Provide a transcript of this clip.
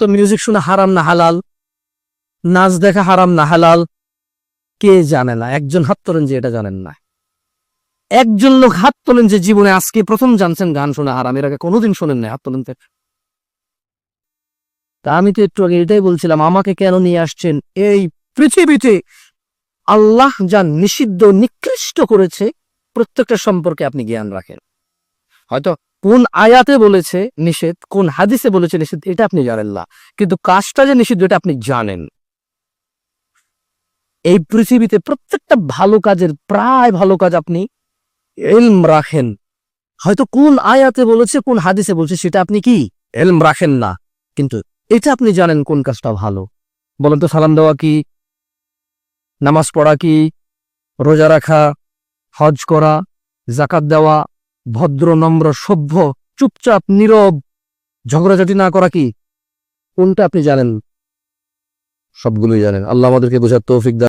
তো মিউজিক শোনা হারাম না হালাল, নাচ দেখা হারাম না হালাল, কে জানে না? একজন হাত তোলেন যে এটা জানেন না। একজন লোক হাত তোলেন যে জীবনে আজকে প্রথম জানছেন গান শোনা হারাম, এর আগে কোনোদিন শোনেন না, হাত তোলেন। তা আমি তো একটু আগে এটাই বলছিলাম, আমাকে কেন নিয়ে আসছেন এই পৃথিবীতে? আল্লাহ যা নিষিদ্ধ নিকৃষ্ট করেছে প্রত্যেকটা সম্পর্কে আপনি জ্ঞান রাখেন। হয়তো কোন আয়াতে বলেছে নিষেধ, কোন হাদিসে বলেছে নিষেধ, এটা আপনি জানেন না, কিন্তু কাজটা যে নিষিদ্ধ এটা আপনি জানেন। এই পৃথিবীতে প্রত্যেকটা ভালো কাজের, প্রায় ভালো কাজ আপনি ইলম রাখেন। হয়তো কোন আয়াতে বলেছে, কোন হাদিসে বলছে সেটা আপনি কি ইলম রাখেন না, কিন্তু এটা আপনি জানেন কোন কাজটা ভালো। বলেন তো, সালাম দেওয়া কি, নামাজ পড়া কি, রোজা রাখা, হজ করা, যাকাত দেওয়া, ভদ্র নম্র সভ্য চুপচাপ নীরব ঝগড়াঝাটি না করা কি, কোনটা আপনি জানেন? সবগুলোই জানেন। আল্লাহ আমাদেরকে বোঝার তৌফিক দান।